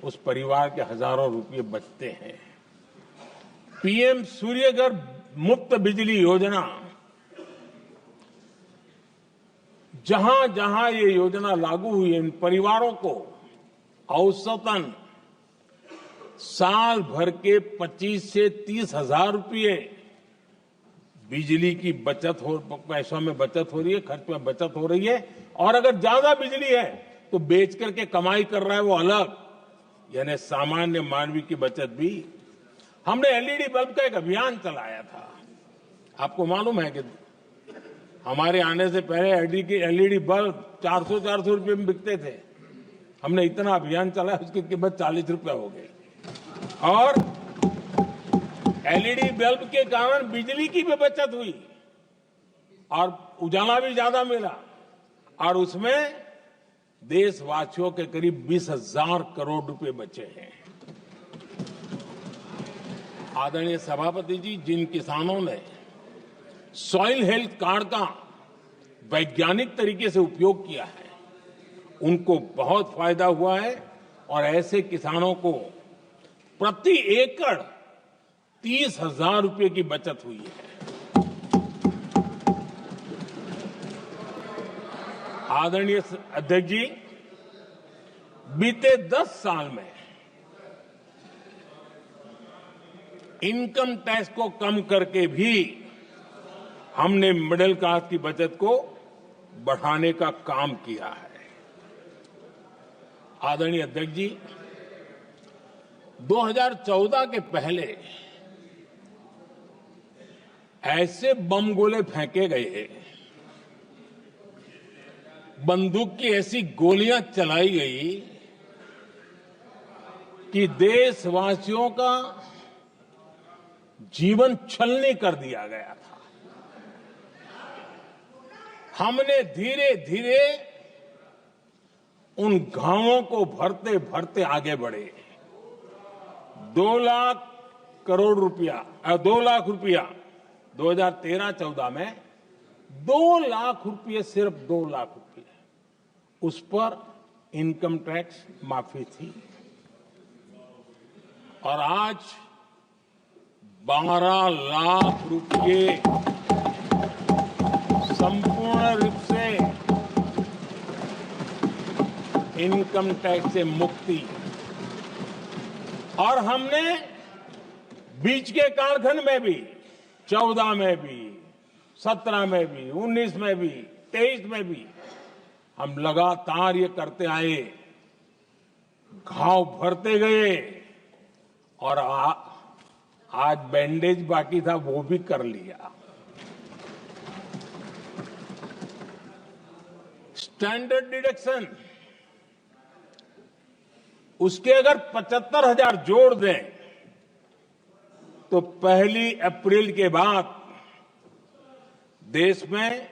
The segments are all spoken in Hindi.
उस परिवार के हजारों रुपये बचते हैं। पीएम सूर्यघर मुफ्त बिजली योजना, जहां जहां ये योजना लागू हुई है, इन परिवारों को औसतन साल भर के 25 से 30 हजार रुपये बिजली की बचत हो, पैसों में बचत हो रही है, खर्च में बचत हो रही है। और अगर ज्यादा बिजली है तो बेच करके कमाई कर रहा है वो अलग, यानी सामान्य मानवी की बचत भी। हमने एलईडी बल्ब का एक अभियान चलाया था। आपको मालूम है कि हमारे आने से पहले एलईडी बल्ब 400 रुपये में बिकते थे। हमने इतना अभियान चलाया, उसकी कीमत 40 रुपये हो गई। और एलईडी बल्ब के कारण बिजली की भी बचत हुई और उजाला भी ज्यादा मिला, और उसमें देशवासियों के करीब 20,000 करोड़ रुपए बचे हैं। आदरणीय सभापति जी, जिन किसानों ने सॉइल हेल्थ कार्ड का वैज्ञानिक तरीके से उपयोग किया है, उनको बहुत फायदा हुआ है। और ऐसे किसानों को प्रति एकड़ 30,000 रुपये की बचत हुई है। आदरणीय अध्यक्ष जी, बीते 10 साल में इनकम टैक्स को कम करके भी हमने मिडिल क्लास की बचत को बढ़ाने का काम किया है। आदरणीय अध्यक्ष जी, 2014 के पहले ऐसे बम गोले फेंके गए, बंदूक की ऐसी गोलियां चलाई गई कि देशवासियों का जीवन छलनी कर दिया गया था। हमने धीरे धीरे उन घावों को भरते भरते आगे बढ़े। 2 लाख करोड़ रुपया, 2 लाख रुपया 2013-14 में 2 लाख रुपये, सिर्फ 2 लाख रुपये, उस पर इनकम टैक्स माफी थी। और आज 12 लाख रुपये संपूर्ण रूप से इनकम टैक्स से मुक्ति। और हमने बीच के कालखंड में भी, 14 में भी, 17 में भी, 19 में भी, 23 में भी हम लगातार ये करते आए, घाव भरते गए। और आज बैंडेज बाकी था, वो भी कर लिया। स्टैंडर्ड डिडक्शन, उसके अगर 75,000 जोड़ दें तो 1 अप्रैल के बाद देश में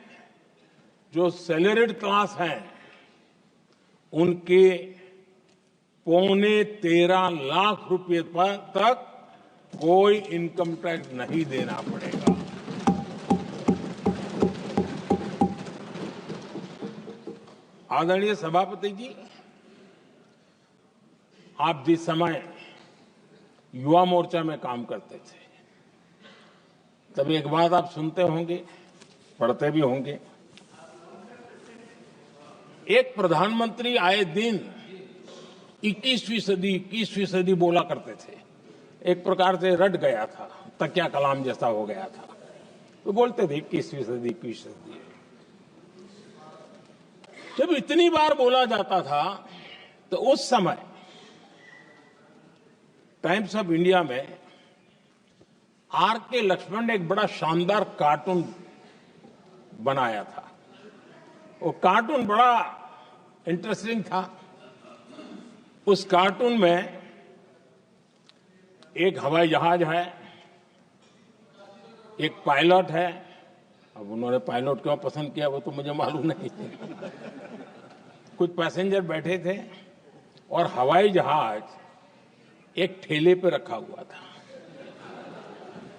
जो सैलरीड क्लास हैं उनके 13.25 लाख रुपए पर तक कोई इनकम टैक्स नहीं देना पड़ेगा। आदरणीय सभापति जी, आप जिस समय युवा मोर्चा में काम करते थे, तब एक बात आप सुनते होंगे, पढ़ते भी होंगे। एक प्रधानमंत्री आए दिन 21वीं सदी बोला करते थे। एक प्रकार से रट गया था, तकिया कलाम जैसा हो गया था, तो बोलते थे 21वीं सदी। जब इतनी बार बोला जाता था तो उस समय टाइम्स ऑफ इंडिया में आर.के. लक्ष्मण ने एक बड़ा शानदार कार्टून बनाया था। वो कार्टून बड़ा इंटरेस्टिंग था। उस कार्टून में एक हवाई जहाज है, एक पायलट है। अब उन्होंने पायलट क्यों पसंद किया वो तो मुझे मालूम नहीं। कुछ पैसेंजर बैठे थे और हवाई जहाज एक ठेले पे रखा हुआ था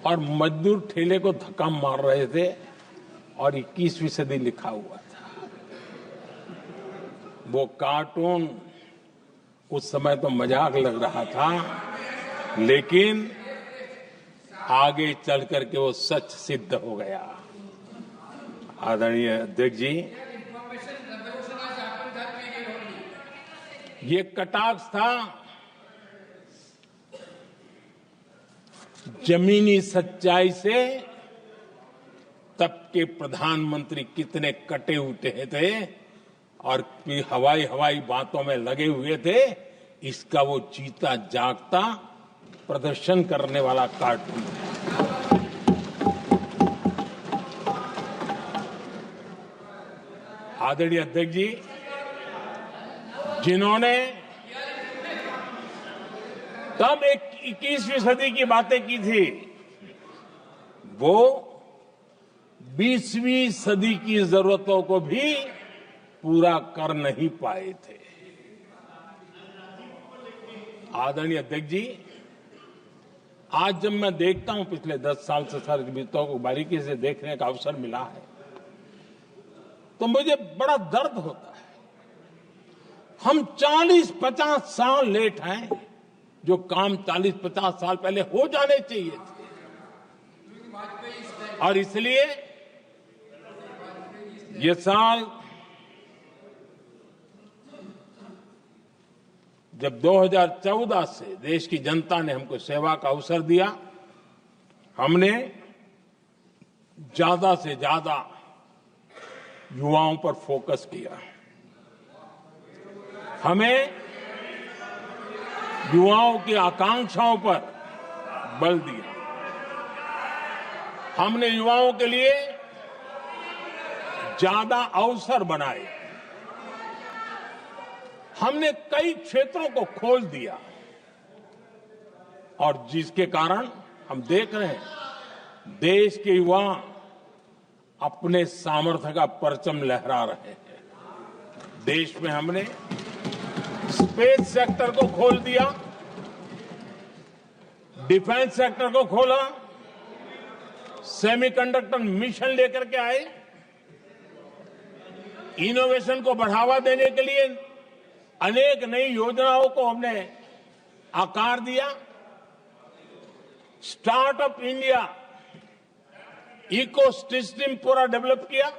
और मजदूर ठेले को धक्का मार रहे थे और 21वीं सदी लिखा हुआ था। वो कार्टून उस समय तो मजाक लग रहा था, लेकिन आगे चल करके वो सच सिद्ध हो गया। आदरणीय अध्यक्ष जी, ये कटाक्ष था जमीनी सच्चाई से। तब के प्रधानमंत्री कितने कटे उठे थे और हवाई बातों में लगे हुए थे, इसका वो जीता जागता प्रदर्शन करने वाला कार्टून है। आदरणीय अध्यक्ष जी, जिन्होंने तब 21वीं सदी की बातें की थी, वो 20वीं सदी की जरूरतों को भी पूरा कर नहीं पाए थे। आदरणीय अध्यक्ष जी, आज जब मैं देखता हूं, पिछले 10 साल से सारी विषयों को बारीकी से देखने का अवसर मिला है, तो मुझे बड़ा दर्द होता है। हम 40-50 साल लेट हैं, जो काम 40-50 साल पहले हो जाने चाहिए थे। और इसलिए ये साल जब 2014 से देश की जनता ने हमको सेवा का अवसर दिया, हमने ज्यादा से ज्यादा युवाओं पर फोकस किया। हमें युवाओं की आकांक्षाओं पर बल दिया। हमने युवाओं के लिए ज्यादा अवसर बनाए। हमने कई क्षेत्रों को खोल दिया और जिसके कारण हम देख रहे हैं देश के युवा अपने सामर्थ्य का परचम लहरा रहे हैं। देश में हमने स्पेस सेक्टर को खोल दिया, डिफेंस सेक्टर को खोला, सेमीकंडक्टर मिशन लेकर के आए, इनोवेशन को बढ़ावा देने के लिए अनेक नई योजनाओं को हमने आकार दिया। स्टार्टअप इंडिया इकोसिस्टम पूरा डेवलप किया।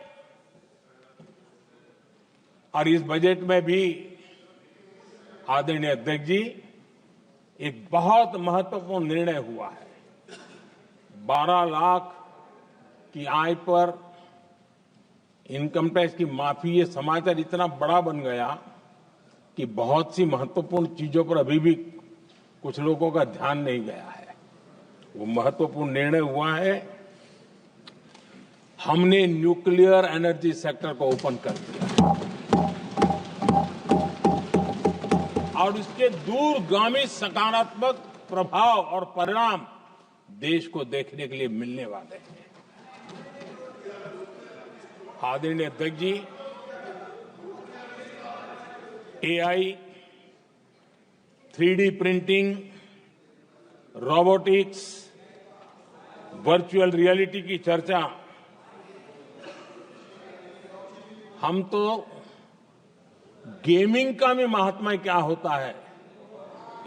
और इस बजट में भी आदरणीय अध्यक्ष जी, एक बहुत महत्वपूर्ण निर्णय हुआ है। 12 लाख की आय पर इनकम टैक्स की माफी। ये समाचार इतना बड़ा बन गया कि बहुत सी महत्वपूर्ण चीजों पर अभी भी कुछ लोगों का ध्यान नहीं गया है। वो महत्वपूर्ण निर्णय हुआ है। हमने न्यूक्लियर एनर्जी सेक्टर को ओपन कर दिया और इसके दूरगामी सकारात्मक प्रभाव और परिणाम देश को देखने के लिए मिलने वाले हैं। आदरणीय अध्यक्ष जी, AI, 3D printing, robotics, virtual reality की चर्चा हम तो गेमिंग का भी महात्मा क्या होता है,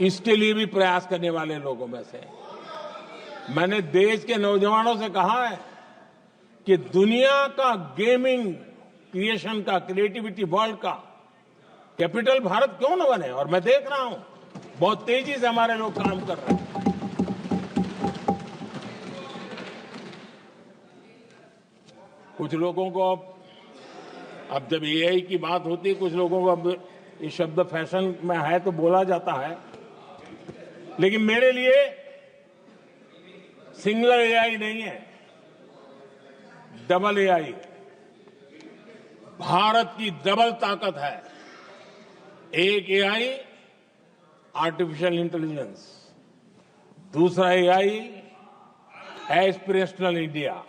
इसके लिए भी प्रयास करने वाले लोगों में से। मैंने देश के नौजवानों से कहा है कि दुनिया का गेमिंग क्रिएशन का, क्रिएटिविटी वर्ल्ड का कैपिटल भारत क्यों न बने। और मैं देख रहा हूं बहुत तेजी से हमारे लोग काम कर रहे हैं। कुछ लोगों को अब जब एआई की बात होती है, कुछ लोगों को अब ये शब्द फैशन में है तो बोला जाता है, लेकिन मेरे लिए सिंगल एआई नहीं है, डबल एआई। भारत की डबल ताकत है। एक एआई आर्टिफिशियल इंटेलिजेंस, दूसरा एआई एस्पिरेशनल इंडिया।